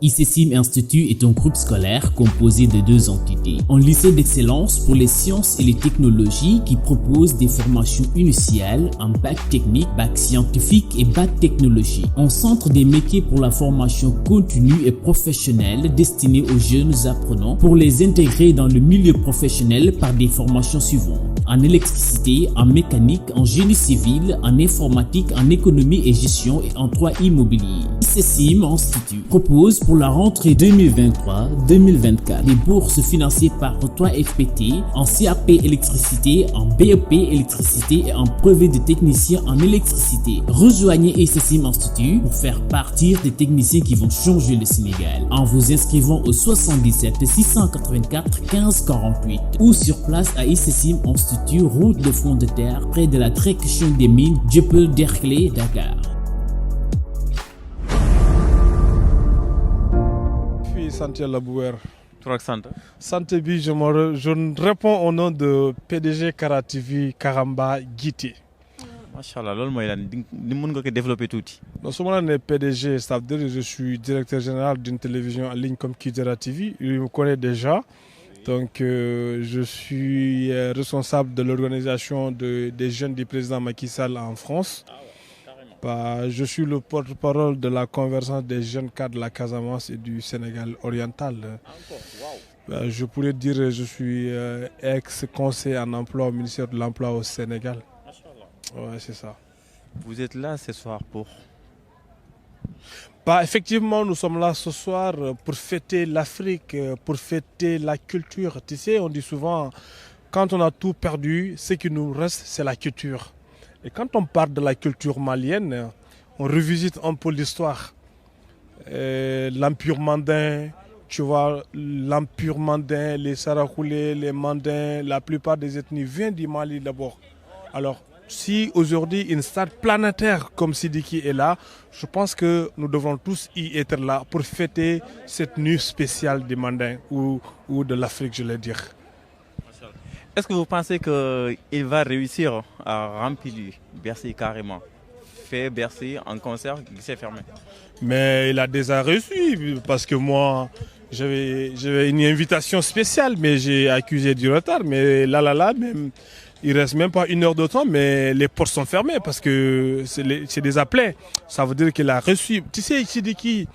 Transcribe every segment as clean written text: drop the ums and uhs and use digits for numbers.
ICSIM Institut est un groupe scolaire composé de 2 entités. Un lycée d'excellence pour les sciences et les technologies qui propose des formations initiales en bac technique, bac scientifique et bac technologie. Un centre des métiers pour la formation continue et professionnelle destiné aux jeunes apprenants pour les intégrer dans le milieu professionnel par des formations suivantes. En électricité, en mécanique, en génie civil, en informatique, en économie et gestion et en droit immobilier. ICSIM Institut propose pour la rentrée 2023-2024 des bourses financées par 3FPT en CAP électricité, en BEP électricité et en brevet de technicien en électricité. Rejoignez ICSIM Institut pour faire partie des techniciens qui vont changer le Sénégal en vous inscrivant au 77 684 15 48 ou sur place à ICSIM Institut, route de Front de Terre, près de la direction des mines Dieuppeul-Derklé, Dakar. Santé Labouer. Santé bi, je réponds au nom de PDG Kara TV Karamba Guité. Machallah, loolu mooy lan di mën nga ko développer tuuti. Non, su ma nee PDG, ça veut dire que je suis directeur général d'une télévision en ligne comme Kidira TV. Il me connaît déjà. Donc, je suis responsable de l'organisation des jeunes du président Macky Sall en France. Je suis le porte-parole de la convergence des jeunes cadres de la Casamance et du Sénégal oriental. Je pourrais dire que je suis ex-conseiller en emploi au ministère de l'Emploi au Sénégal. Ouais, c'est ça. Vous êtes là ce soir pour? Effectivement, nous sommes là ce soir pour fêter l'Afrique, pour fêter la culture. Tu sais, on dit souvent, quand on a tout perdu, ce qui nous reste, c'est la culture. Et quand on parle de la culture malienne, on revisite un peu l'histoire. L'Empire mandin, tu vois, l'Empire mandin, les Sarakoulés, les Mandins, la plupart des ethnies viennent du Mali d'abord. Alors, si aujourd'hui une star planétaire comme Sidiki est là, je pense que nous devons tous y être là pour fêter cette nuit spéciale des Mandins ou de l'Afrique, je vais dire. Est-ce que vous pensez qu'il va réussir à remplir Bercy carrément? Fait Bercy en concert, c'est fermé. Mais il a déjà réussi parce que moi, j'avais une invitation spéciale, mais j'ai accusé du retard. Mais là, même, il reste même pas 1 heure de temps, mais les portes sont fermées parce que c'est des appelés. Ça veut dire qu'il a reçu. Tu sais, Sidiki,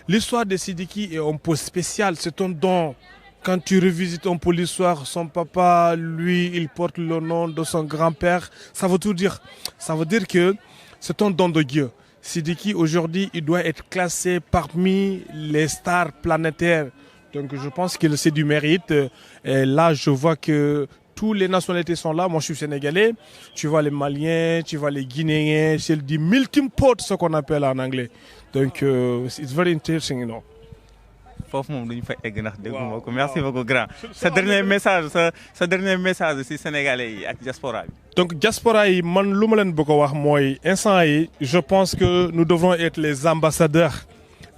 l'histoire de Sidiki est un peu spéciale, c'est un don. Quand tu revisites un peu l'histoire, son papa, lui, il porte le nom de son grand-père. Ça veut tout dire. Ça veut dire que c'est un don de Dieu. Sidiki, aujourd'hui, il doit être classé parmi les stars planétaires. Donc je pense que c'est du mérite. Et là, je vois que toutes les nationalités sont là. Moi, je suis sénégalais. Tu vois les Maliens, tu vois les Guinéens. C'est du melting pot, ce qu'on appelle en anglais. Donc, it's very interesting, you know. Merci beaucoup grand. Sa dernier message ci sénégalais yi ak diaspora bi. Donc diaspora yi man luma len bëgg wax moy instant yi je pense que nous devons être les ambassadeurs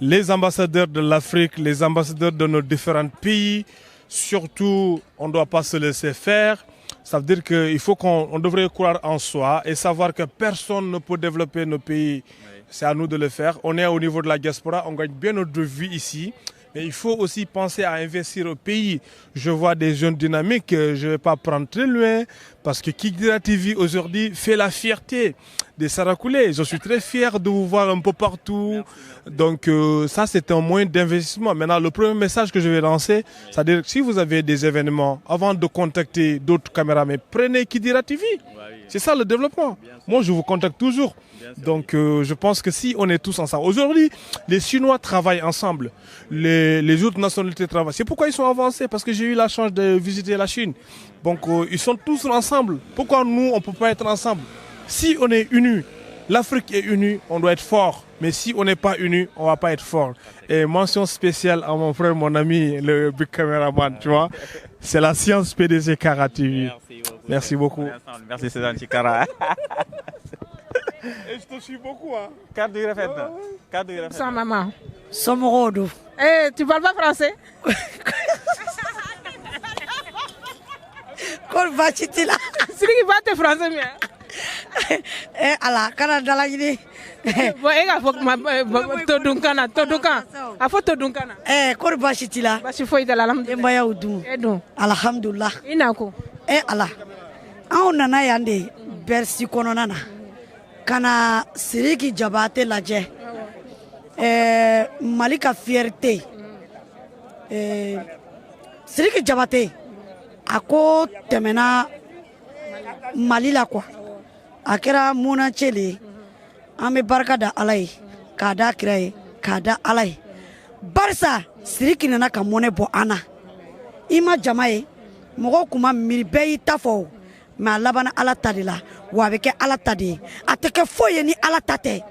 de l'Afrique, les ambassadeurs de nos différents pays. Surtout, on ne doit pas se laisser faire. Ça veut dire qu'il faut qu'on devrait croire en soi et savoir que personne ne peut développer nos pays. C'est à nous de le faire. On est au niveau de la diaspora, on gagne bien notre vie ici. Mais il faut aussi penser à investir au pays. Je vois des jeunes dynamiques, je ne vais pas prendre très loin, parce que Kidira TV aujourd'hui fait la fierté des Sarakoulés. Je suis très fier de vous voir un peu partout. Donc ça, c'est un moyen d'investissement. Maintenant, le premier message que je vais lancer, c'est-à-dire que si vous avez des événements, avant de contacter d'autres caméramans, prenez Kidira TV. C'est ça le développement. Moi, je vous contacte toujours. Donc je pense que si on est tous ensemble. Aujourd'hui, les Chinois travaillent ensemble. Les autres nationalités travaillent. C'est pourquoi ils sont avancés, parce que j'ai eu la chance de visiter la Chine. Donc ils sont tous ensemble. Pourquoi nous, on ne peut pas être ensemble? Si on est unis, l'Afrique est unie, on doit être fort. Mais si on n'est pas unis, on ne va pas être fort. Et mention spéciale à mon frère, mon ami, le big cameraman, tu vois. C'est la science PDG Kara TV. Merci beaucoup. Merci Cézanne Kara. Et je te suis beaucoup. Hein. Carte de refait. Sans maman. Somorodo. Eh, tu parles pas français? Quand vas-tu là? C'est qui va te français, mais. Eh, ala, Canada la Guinée. Bon, e ka fɔ to dunkana to dunkan a fɔ to dunkana kɔri baasi t'i la baasi foyi tɛ la alhamdulilayi denbayaw dun e dun alhamdulila i na ko ala anw nana yan de Bercy kɔnɔna na ka na Sidiki Jabate lajɛ Mali ka fierté Sidiki Jabate a ko tɛmɛna Mali la quoi a kɛra munacɛ le ye an bɛ barika da Ala ye k'a da kira ye k'a da Ala ye barisa Sidiki nana ka mɔnɛ bɔ an na i ma jama ye mɔgɔw kun ma miiri bɛɛ y'i ta fɔ mais a labanna Ala ta de la wa a bɛ kɛ Ala ta de ye a tɛ kɛ foyi ye ni Ala ta tɛ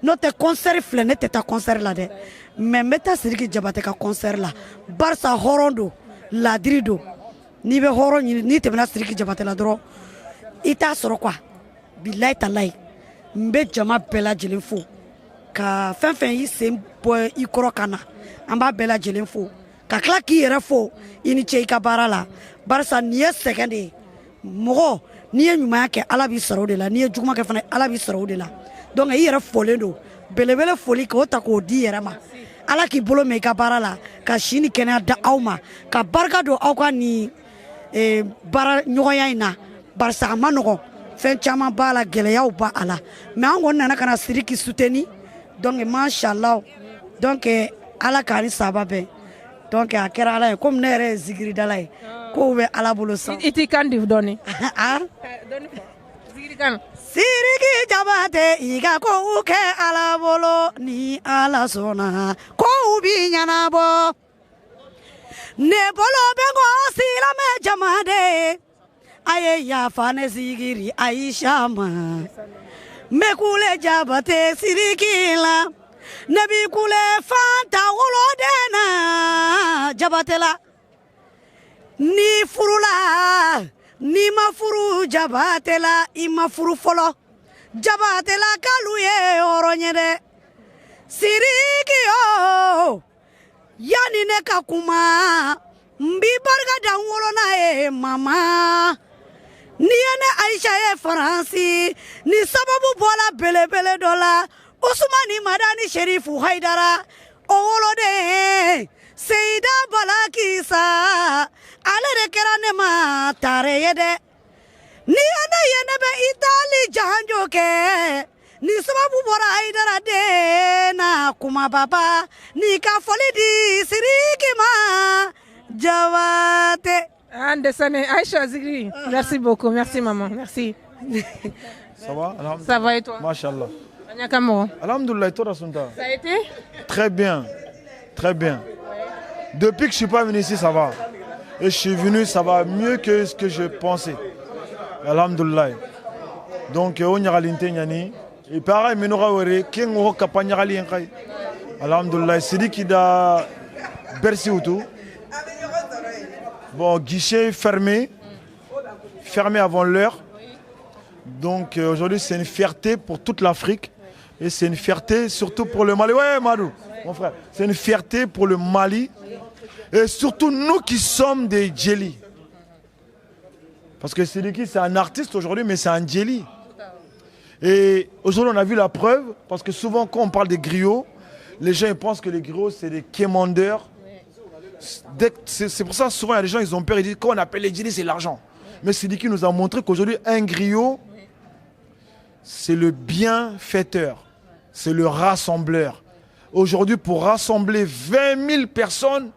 n'o tɛ concert filɛ ne tɛ taa concert la dɛ mais n bɛ taa Sidiki Jabate ka concert la barisa hɔrɔn don ladiri don n'i bɛ hɔrɔn ɲini n'i tɛmɛna Sidiki Jabate la dɔrɔn i t'a sɔrɔ quoi bilayi talayi n bɛ jama bɛɛ lajɛlen fo ka fɛn fɛn y'i sen bɔ i kɔrɔ ka na an b'a bɛɛ lajɛlen fo ka tila k'i yɛrɛ fo i ni ce i ka baara la barisa nin ye sɛgɛn de ye mɔgɔ n'i ye ɲumanya kɛ Ala b'i sara o de la n'i ye juguman kɛ fana Ala b'i sara o de la donc i yɛrɛ folen don belebele foli k'o ta k'o di i yɛrɛ ma Ala k'i bolo mɛn i ka baara la ka si ni kɛnɛya da aw ma ka barika don aw ka nin baara ɲɔgɔnya in na barisa a ma nɔgɔn fɛn caman b'a la gɛlɛyaw b'a la mais an kɔni nana ka na Sidiki soutenir donc mashallah donc Ala k'a ni saba bɛn donc a kɛra Ala ye comme ne yɛrɛ ye zikiridala ye kow bɛ Ala bolo sa i t'i kan di dɔɔni zikiri kan Sidiki Jabate i ka kow kɛ Ala bolo ni Ala sɔnna kow bi ɲɛnabɔ ne bolo bɛ n kɔ silamɛ jama de a ye yafa ne Zikiri Aisha ma me kule Jabate Sidiki la ne bi kule Fanta woloden na Jabate la ni furula ni ma furu Jabate la i ma furu fɔlɔ Jabate la kalu ye hɔrɔn ye dɛ Sidiki yo yani ne ka kuma n bi barika da n wolona ye mama ni ye ne Aisha ye Faransi ni sababu bɔla belebele dɔ la Usmani Madani Sherifu Haidara o woloden Seyida Balakisa ale de kɛra ne ma tare ye dɛ ni ye ne bɛ Itali janjo kɛ ni sababu bɔra Haidara den na kuma baba ni ka foli di Sidiki ma Jabate Andesane Aïcha Zikri merci beaucoup merci maman merci Ça va? Ça va et toi? Machallah. Alhamdoulilah, toi, Rasunta. Ça a été? Très bien. Très bien. Depuis que je ne suis pas venu ici, ça va. Et je suis venu, ça va mieux que ce que je pensais. Alhamdoulilah. Donc, on y a l'intérêt. Et pareil, mais nous avons qui ont campagne à l'intérêt. Alhamdoulilah. C'est dit qu'il a Bercy ou tout. Bon, guichet fermé. Fermé avant l'heure. Donc aujourd'hui c'est une fierté pour toute l'Afrique et c'est une fierté surtout pour le Mali. Ouais Madou, mon frère, c'est une fierté pour le Mali et surtout nous qui sommes des Djeli. Parce que Sidiki c'est un artiste aujourd'hui mais c'est un Djeli. Et aujourd'hui on a vu la preuve parce que souvent quand on parle des griots, les gens ils pensent que les griots c'est des quémandeurs. C'est pour ça souvent il y a des gens ils ont peur, ils disent quand on appelle les Djeli c'est l'argent. Mais Sidiki nous a montré qu'aujourd'hui un griot c'est le bienfaiteur, c'est le rassembleur. Aujourd'hui, pour rassembler 20 000 personnes,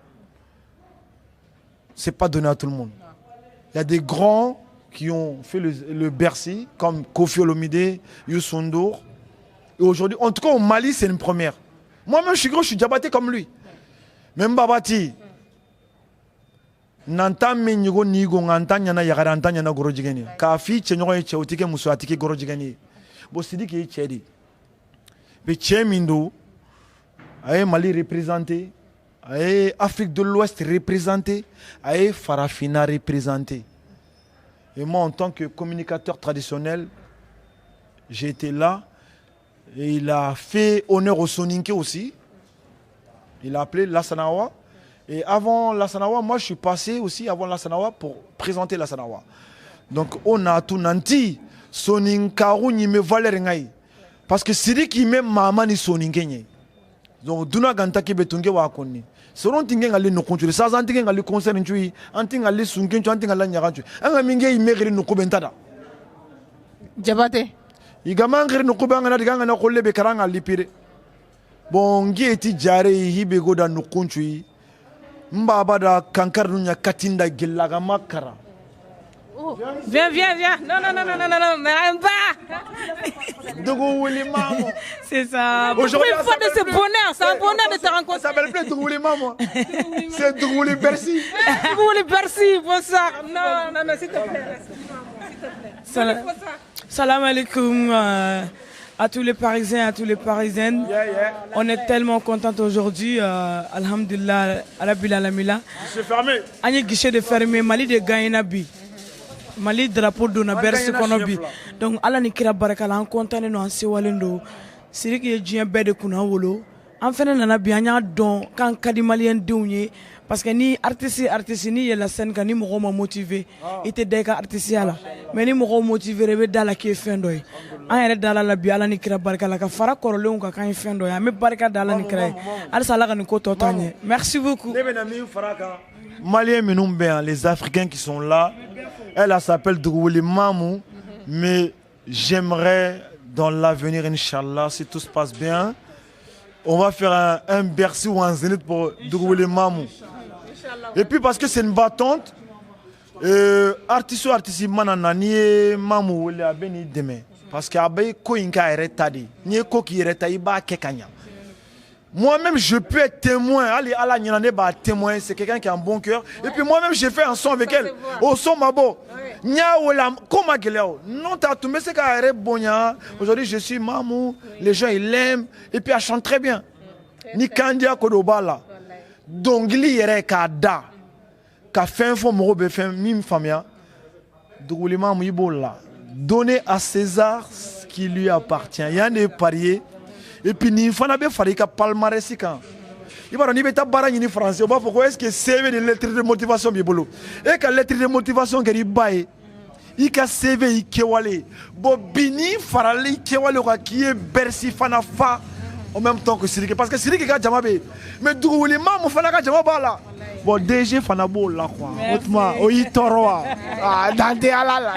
ce n'est pas donné à tout le monde. Il y a des grands qui ont fait le Bercy, comme Kofi Olomide, Youssou N'Dour. Et aujourd'hui, en tout cas au Mali, c'est une première. Moi-même, je suis gros, je suis Diabaté comme lui. Même Babati. Nanta menyigo nigo nganta nyana yagara anta nyana goro jigeni. Ka fi chenyogo ye cheutike musu atike goro jigeni. Bo Sidiki ye chedi. Be chemindo aye Mali représenté, aye Afrique de l'Ouest représenté, aye Farafina représenté. Et moi en tant que communicateur traditionnel, j'ai été là et il a fait honneur au Soninké aussi. Il a appelé Lassanawa. Et avant Lassanawa, moi je suis passé aussi avant Lassanawa pour présenter Lassanawa. Donc on a tout nanti Soninkaru ni me valer ngai. Parce que Sidiki même maman ni soningenye. Donc duna ganta ke betunge wa konni. Soron tinge ngali no kontu. Sa zan tinge ngali concert nchui, anti ngali sunken nchui, anti ngali nyaganchu. Anga minge imegri no kubentada. Jabate. Igama ngri no kubanga na diganga na kolle be karanga lipire. Bon ngi eti jare hibe goda no konchui. Mbaba da kankar nunya katinda gillaga makara. Oh. Viens. Non, même pas. Dougouli maman. C'est ça. Aujourd'hui, il faut de ce bonheur. C'est un bonheur de te rencontrer. Ça s'appelle plus Dougouli maman. C'est Dougouli Bercy. Dougouli Bercy, bonsoir. Non, s'il te plaît. Salam alaikum à tous les Parisiens, à tous les Parisiennes. On est tellement contents aujourd'hui. Alhamdulillah, Rabbil Alamila. C'est fermé. On est guichet de fermé. Mali de Gaïnabi. Mali drapeau de na berse konobi. Donc ala ni kira barakala an kontane no an sewalendo. Siri ki jien be de kuna wolo. An fene nana bi anya don kan kadi malien dewnye parce que ni artiste ni yela scène kan ni mo ma motiver. Ite de ka artiste ala. Mais ni mo motiver rebe dala ki fendoy. An yere dala la bi ala ni kira barakala ka fara korole ka kan fendoy. Me baraka dala ni kira. Ala sala kan ko totanye. Merci beaucoup. Maliens Minoumben, les Africains qui sont là, elle s'appelle Dougouli Mamou, mais j'aimerais dans l'avenir, Inch'Allah, si tout se passe bien, on va faire un Bercy ou un Zénith pour Dougouli Mamou. Et puis parce que c'est une battante, artiste mananani Mamou le a béni demain. Parce que abaye ko inka eretadi, ni ko ki eretayi ba kekanya. Moi-même, je peux être témoin. Allez, Allah Nyanane ba témoin. C'est quelqu'un qui a un bon cœur. Et puis moi-même, j'ai fait un son avec elle. Au son mabo. Nya olam koma geleo. Non t'as tout mais c'est qu'elle est bonya. Aujourd'hui, je suis Mamou. Les gens ils l'aiment. Et puis elle chante très bien. Ni kandia kodobala. Dongli yere kada. Ka fin fo mo be fin mim famia. Dougouli Mamou ibola. Donner à César ce qui lui appartient. Il y a des pariers. Et puis ni fana be farika palmarès kan ibaro ni beta bara ni français on va pourquoi est-ce que CV de lettre de motivation bibolo et que lettre de motivation gari bae i ka CV i kewale bo bini farali kewale ko qui est Bercy fana fa en même temps que Sidiki parce que Sidiki ka jamabe mais Dougouli Mamou fana ka jamaba là bon DG fana bo la quoi autrement oyi toroa ah dante alala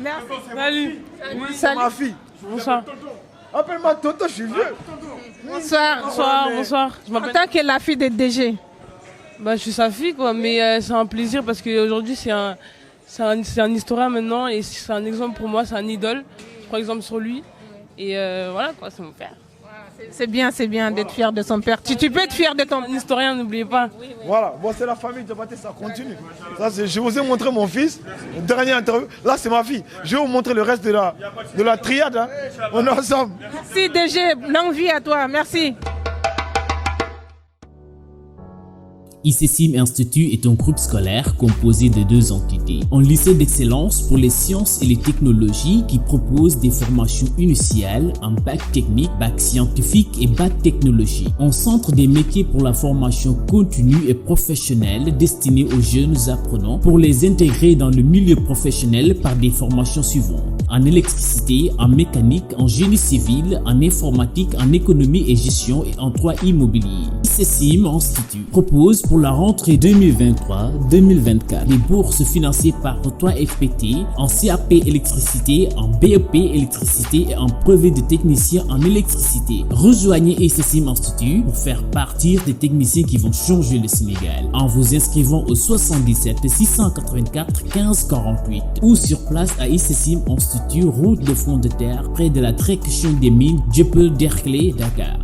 Merci. Salut. Ma fille Bonsoir. Appelle-moi Toto, je suis vieux. Bonsoir. En tant que la fille de DG. Bah, je suis sa fille, quoi, mais c'est un plaisir parce qu'aujourd'hui, c'est un historien maintenant et c'est un exemple pour moi, c'est un idole. Je prends exemple sur lui. Et voilà, quoi, c'est mon père. C'est bien d'être fier de son père. Tu peux être fier de ton historien, n'oubliez pas. Voilà, bon, c'est la famille de Baté, ça continue. Ça, je vous ai montré mon fils, dernière interview. Là, c'est ma fille. Je vais vous montrer le reste de la triade. Hein. On est ensemble. Merci DG, longue vie à toi. Merci. ICSIM Institut est un groupe scolaire composé de 2 entités. Un lycée d'excellence pour les sciences et les technologies qui propose des formations initiales en bac technique, bac scientifique et bac technologie. Un centre des métiers pour la formation continue et professionnelle destiné aux jeunes apprenants pour les intégrer dans le milieu professionnel par des formations suivantes. En électricité, en mécanique, en génie civil, en informatique, en économie et gestion et en droit immobilier. ICSIM Institut propose pour la rentrée 2023-2024 des bourses financées par 3FPT en CAP électricité, en BEP électricité et en brevet de technicien en électricité. Rejoignez ICSIM Institut pour faire partie des techniciens qui vont changer le Sénégal en vous inscrivant au 77 684 15 48 ou sur place à ICSIM Institut, route de Front de Terre, près de la direction des mines Dieuppeul-Derklé, Dakar.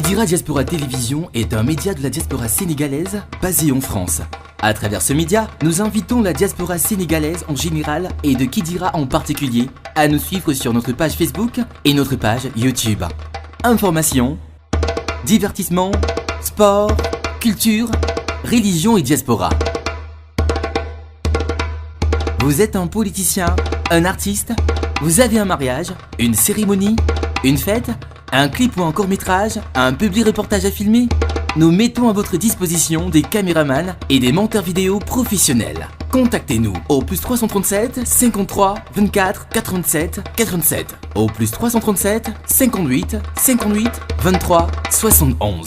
Kidira Diaspora Télévision est un média de la diaspora sénégalaise basé en France. À travers ce média, nous invitons la diaspora sénégalaise en général et de Kidira en particulier à nous suivre sur notre page Facebook et notre page YouTube. Information, divertissement, sport, culture, religion et diaspora. Vous êtes un politicien, un artiste, vous avez un mariage, une cérémonie, une fête, un clip ou un court-métrage, un publi-reportage à filmer? Nous mettons à votre disposition des caméramans et des monteurs vidéo professionnels. Contactez-nous au +337 53 24 87 87, au +337 58 58 23 71.